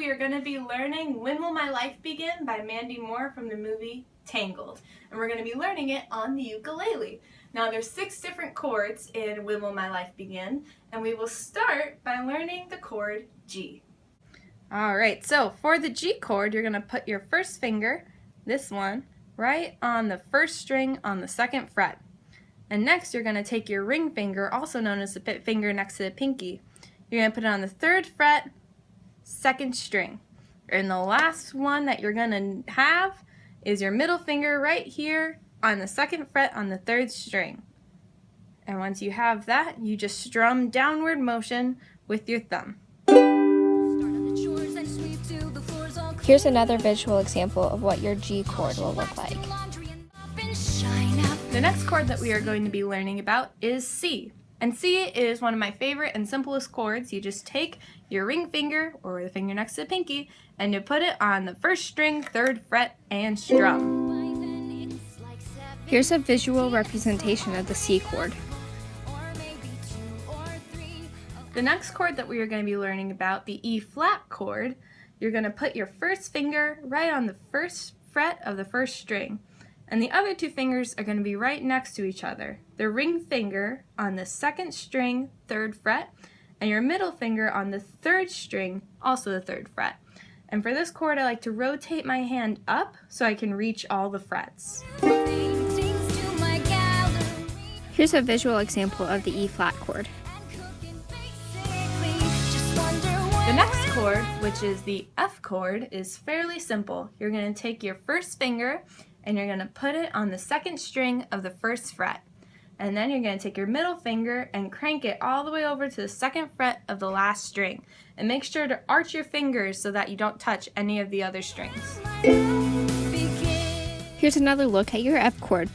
we are going to be learning When Will My Life Begin by Mandy Moore from the movie Tangled. And we're going to be learning it on the ukulele. Now there's 6 different chords in When Will My Life Begin, and we will start by learning the chord G. Alright, so for the G chord, you're going to put your first finger, this one, right on the first string on the 2nd fret. And next you're going to take your ring finger, also known as the finger next to the pinky. You're going to put it on the 3rd fret, 2nd string. And the last one that you're going to have is your middle finger right here on the 2nd fret on the 3rd string. And once you have that, you just strum downward motion with your thumb. Here's another visual example of what your G chord will look like. The next chord that we are going to be learning about is C. And C is one of my favorite and simplest chords. You just take your ring finger, or the finger next to the pinky, and you put it on the 1st string, 3rd fret, and strum. Here's a visual representation of the C chord. The next chord that we are going to be learning about, the E flat chord, you're going to put your first finger right on the 1st fret of the 1st string. And the other 2 fingers are going to be right next to each other. The ring finger on the 2nd string, 3rd fret, and your middle finger on the 3rd string, also the 3rd fret. And for this chord, I like to rotate my hand up so I can reach all the frets. Here's a visual example of the E flat chord. The next chord, which is the F chord, is fairly simple. You're going to take your first finger and you're going to put it on the 2nd string of the 1st fret. And then you're going to take your middle finger and crank it all the way over to the 2nd fret of the last string. And make sure to arch your fingers so that you don't touch any of the other strings. Here's another look at your F chord.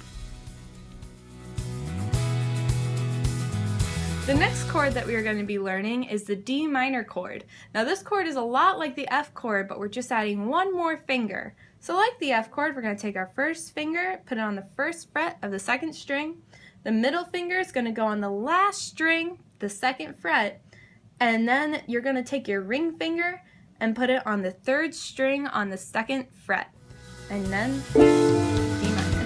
The next chord that we are going to be learning is the D minor chord. Now this chord is a lot like the F chord, but we're just adding one more finger. So like the F chord, we're going to take our first finger, put it on the 1st fret of the 2nd string. The middle finger is going to go on the last string, the 2nd fret, and then you're going to take your ring finger and put it on the 3rd string on the 2nd fret. And then D minor.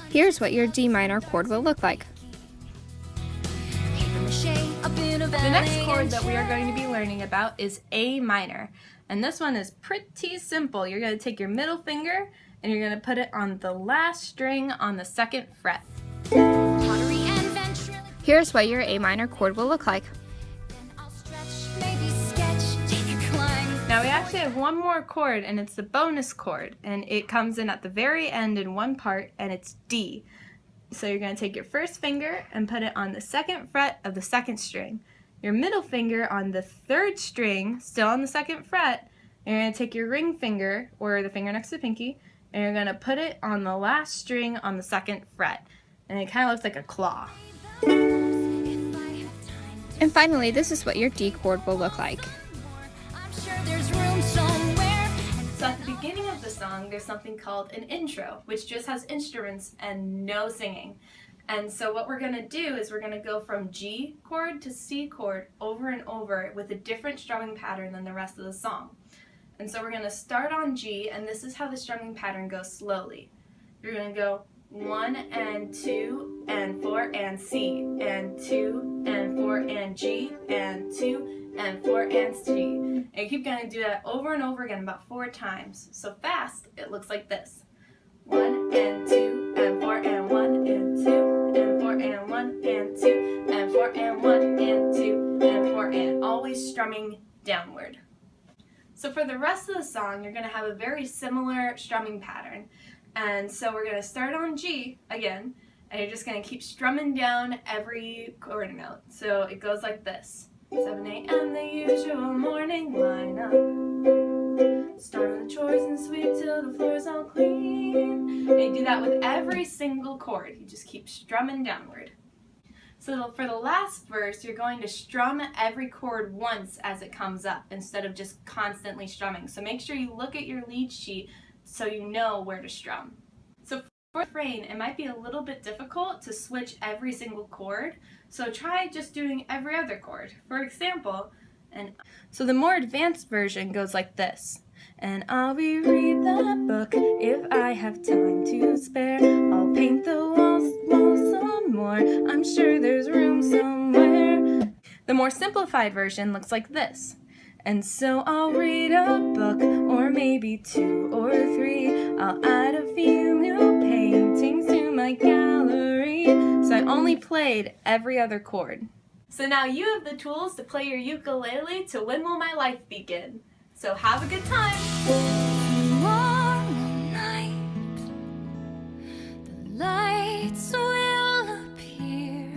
Here's what your D minor chord will look like. The next chord that we are going to be learning about is A minor. And this one is pretty simple. You're going to take your middle finger and you're going to put it on the last string on the 2nd fret. Here's what your A minor chord will look like. Now we actually have one more chord, and it's the bonus chord, and it comes in at the very end in one part, and it's D. So you're going to take your first finger and put it on the 2nd fret of the 2nd string. Your middle finger on the 3rd string, still on the 2nd fret, and you're going to take your ring finger, or the finger next to the pinky, and you're going to put it on the last string on the 2nd fret. And it kind of looks like a claw. And finally, this is what your D chord will look like. So at the beginning of the song, there's something called an intro, which just has instruments and no singing. And so what we're going to do is we're going to go from G chord to C chord over and over with a different strumming pattern than the rest of the song. And so we're going to start on G, and this is how the strumming pattern goes slowly. You're going to go 1 and 2 and 4 and C, and 2 and 4 and G, and 2 and 4 and C. And you keep going to do that over and over again about 4 times. So fast, it looks like this. 1 and 2 and 4 and 1 and 2 and 4 and 1 and 2 and 4 and 1 and 2 and 4 and always strumming downward. So for the rest of the song, you're going to have a very similar strumming pattern. And so we're going to start on G again, and you're just going to keep strumming down every chord note. So it goes like this. 7 a.m. the usual morning lineup. Start on the chores and sweep till the floor's all clean. And you do that with every single chord. You just keep strumming downward. So for the last verse, you're going to strum every chord once as it comes up instead of just constantly strumming. So make sure you look at your lead sheet so you know where to strum. So for the refrain, it might be a little bit difficult to switch every single chord, so try just doing every other chord. For example, And so the more advanced version goes like this. And I'll reread the book if I have time to spare. I'll paint the walls some more. I'm sure there's room somewhere. The more simplified version looks like this. And so I'll read a book, or maybe 2 or 3. I'll add a few new paintings to my gallery. So I only played every other chord. So now you have the tools to play your ukulele to When Will My Life Begin? So have a good time! Tomorrow night, the lights will appear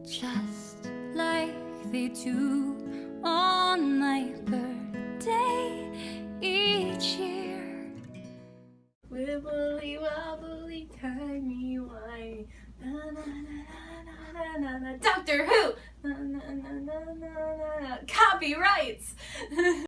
just like they do on my birthday each year. Wibbly wobbly timey-wimey, na na na na na na na. Doctor Who! Na na na na na na. Copyrights!